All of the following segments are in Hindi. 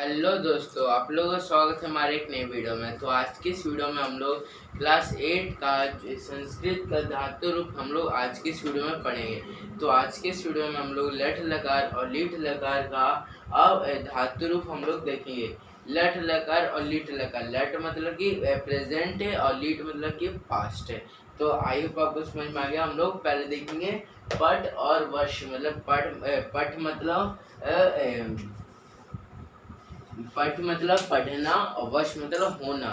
हेलो दोस्तों, आप लोगों का स्वागत है हमारे एक नए वीडियो में। तो आज की इस वीडियो में हम लोग क्लास 8 का संस्कृत का धातु रूप हम लोग आज की इस वीडियो में पढ़ेंगे। तो आज के इस वीडियो में हम लोग लट लकार और लीट लकार का अब धातु रूप हम लोग देखेंगे। लट लकार और लीट लकार, लट मतलब कि प्रेजेंट है और लीट मतलब कि पास्ट है। तो आई होप आपको समझ में आ गया। हम लोग पहले देखेंगे पट और वर्ष, मतलब पट मतलब पठ मतलब पढ़ना और वश मतलब होना।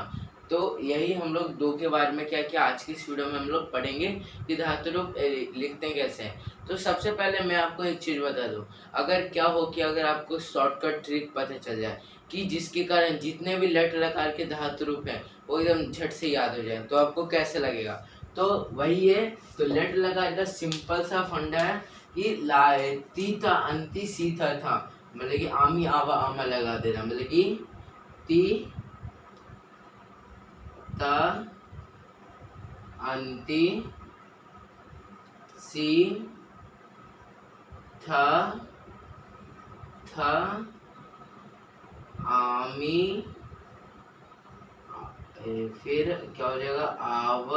तो यही हम लोग दो के बारे में क्या क्या आज की इस वीडियो में हम लोग पढ़ेंगे कि धातु रूप लिखते हैं कैसे हैं। तो सबसे पहले मैं आपको एक चीज़ बता दूं, अगर क्या हो कि अगर आपको शॉर्टकट ट्रिक पता चल जाए कि जिसके कारण जितने भी लट लकार के धातु रूप हैं वो एकदम झट से याद हो जाए, तो आपको कैसे लगेगा। तो वही है। तो लट लकार का सिंपल सा फंडा है कि ती था अंति सी था, मतलब कि आमी आवा आमा लगा देना, मतलब कि ती ता अंति सी था आमी, फिर क्या हो जाएगा आव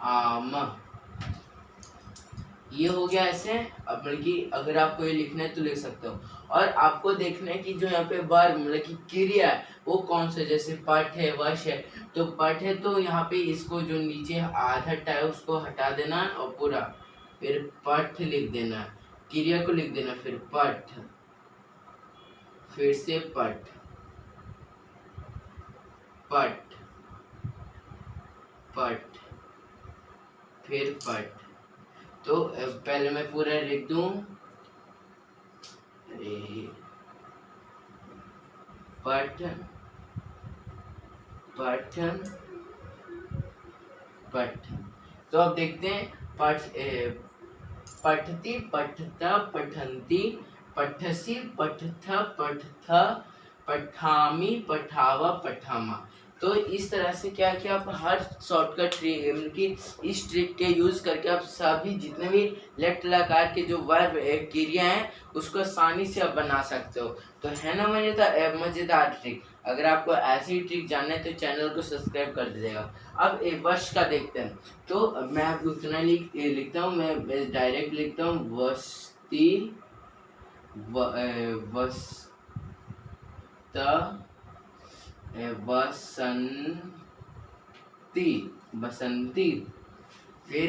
आम। ये हो गया ऐसे। अब मतलब कि अगर आपको ये लिखना है तो लिख सकते हो। और आपको देखना है कि जो यहाँ पे वर्ब मतलब कि क्रिया है वो कौन सा, जैसे पठ है वश है। तो पठ है तो यहाँ पे इसको जो नीचे आधा है उसको हटा देना और पूरा फिर पठ लिख देना, क्रिया को लिख देना, फिर पठ, फिर से पठ, पठ, पठ, फिर पठ। तो पहले मैं पूरा लिख दूं, पठन पठन पठन। तो अब देखते हैं पठती पठता पठंती पठसी पठथ पठथ पठामी पठावा पठामा। तो इस तरह से क्या कि आप हर शॉर्टकट ट्रिक मतलब कि इस ट्रिक के यूज करके आप सभी जितने भी लेट लकार के जो वर्ब क्रिया हैं उसको आसानी से आप बना सकते हो। तो है ना मजेदार ट्रिक। अगर आपको ऐसी ट्रिक जानना है तो चैनल को सब्सक्राइब कर दीजिएगा। अब एक वर्ष का देखते हैं। तो मैं आपको उतना लिखता हूँ, मैं डायरेक्ट लिखता हूँ वस्ती वस्त बसंती बसंती, फिर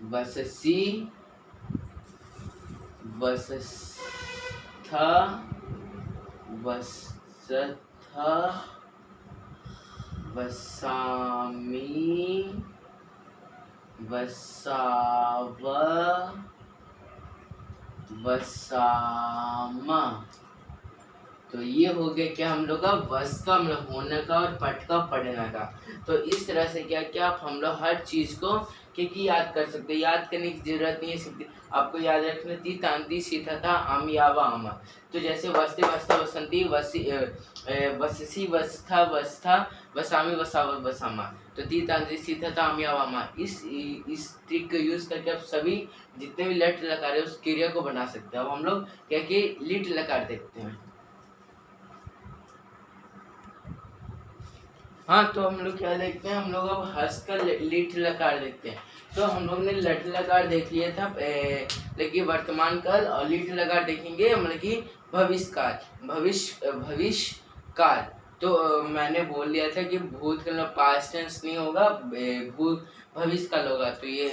बससी वसस्थ वसथ वसामी वसाव वसामा। तो ये हो गया क्या हम लोग का वस का मतलब होने का और पठ का पढ़ने का। तो इस तरह से क्या क्या आप हम लोग हर चीज को क्योंकि याद कर सकते हैं, याद करने की जरूरत नहीं है, सिर्फ आपको याद रखना थी तांती सीता था आमी आवा आमा। तो जैसे वस्ते वस्ता वसंती वससी वस्था वस्था वसामी वसावा वसामा। तो ती तांती सीता था आमी आवा आमा। इस ट्रिक को यूज करके आप सभी जितने भी लट लकार है उस क्रिया को बना सकते हैं। अब हम लोग क्या कि लिट लकार देखते हैं। हाँ, तो हम लोग क्या देखते हैं, हम लोग अब हंस का लिट लकार देखते हैं। तो हम लोग ने लट लकार देख लिया था लेकिन वर्तमान काल, और लिट लकार देखेंगे मतलब कि भविष्य काल, भविष्य काल। तो मैंने बोल दिया था कि भूत का पास्ट टेंस नहीं होगा, भूत भविष्य काल होगा। तो ये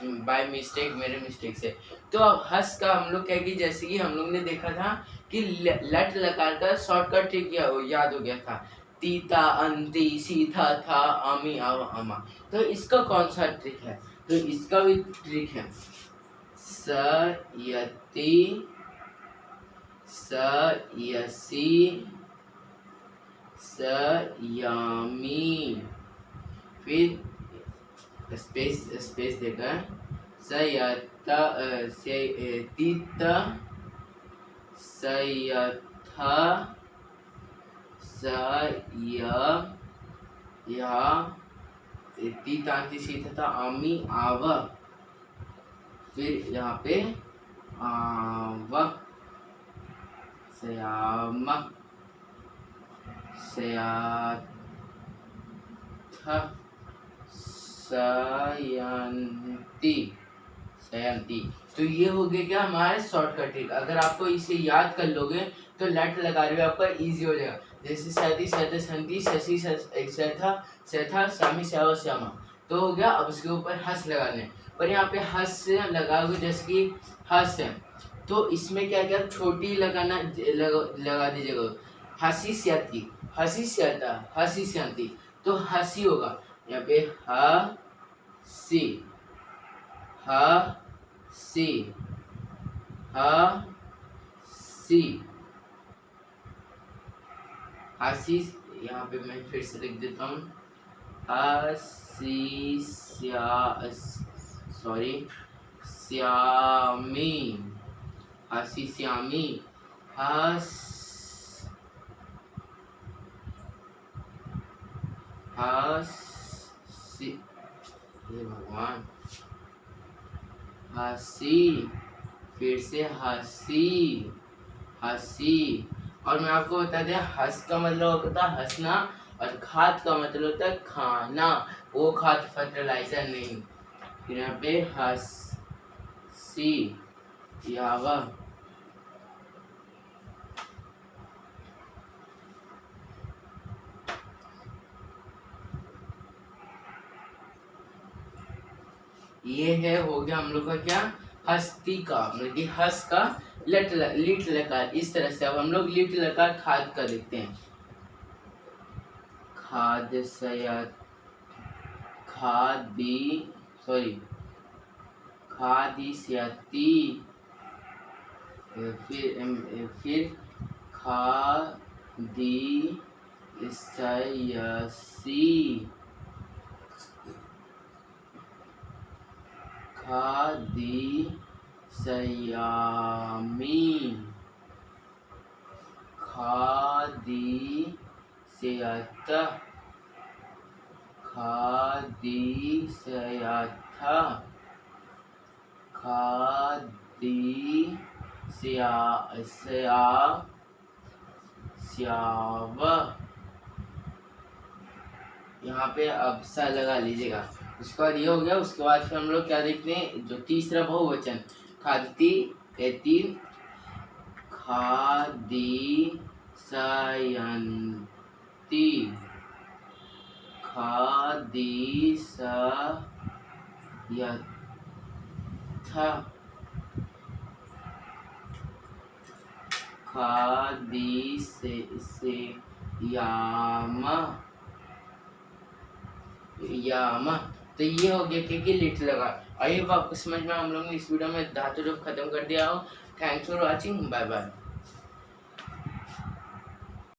बाय मिस्टेक, मेरे मिस्टेक से। तो अब हंस का हम लोग क्या कि जैसे कि हम लोग ने देखा था कि लट लकार का शॉर्टकट ट्रिक याद हो गया था, तीता अंति सीधा था आमी आव आमा। तो इसका कौन सा ट्रिक है, तो इसका भी ट्रिक है सयति सयसी सयामी, फिर स्पेस देकर सयता तीत सयथा तांति सीता था आमी आव, फिर यहाँ पे आव श्याम श्याथ शयंती शयंती। तो ये हो गया क्या हमारे शॉर्टकट ट्रिक। अगर आपको इसे याद कर लोगे तो लट लगा रहे आपका इजी हो जाएगा। जैसे सैती सैते संती शशि सैथा सैथा श्यामी श्यावा श्यामा, तो हो गया। अब उसके ऊपर हंस लगाने, पर यहाँ पे हंस लगाओगे जैसे कि हंस है, तो इसमें क्या क्या छोटी लगाना लगा दीजिएगा। हंसी स्याती हंसी स्याता हंसी स्यांती, तो हंसी होगा यहाँ पे हंसी हंसी हंसी हंसी। यहाँ पे मैं फिर से लिख देता हूँ हंसी श्यामी हंसी श्यामी हंसी, हे भगवान, हंसी, फिर से हंसी हंसी। और मैं आपको बता दें हंस का मतलब होता है हंसना और खाद का मतलब होता है खाना, वो खाद फर्टिलाइजर नहीं। फिर यहाँ पे हंसी यावा, ये है हो गया हम लोग का क्या हस्ती का मतलब कि हंस का लिट लकार। इस तरह से अब हम लोग लिट लकार खाद का लिखते हैं। खाद खादी स्याती, फिर खादी सयासी खादी सयामी खादी सयाता खादी सयाथा खादी श्याव। यहाँ पे अब सा लगा लीजिएगा। उसके बाद ये हो गया। उसके बाद फिर हम लोग क्या देखते हैं, जो तीसरा बहुवचन खादती एती खादी सयंती खादी सयथा खादी से यामा। तो ये हो गया क्योंकि लिट लगा। आई होप आपको समझ में हम लोग ने इस वीडियो में धातु रूप खत्म कर दिया हो। Thanks for watching, bye bye.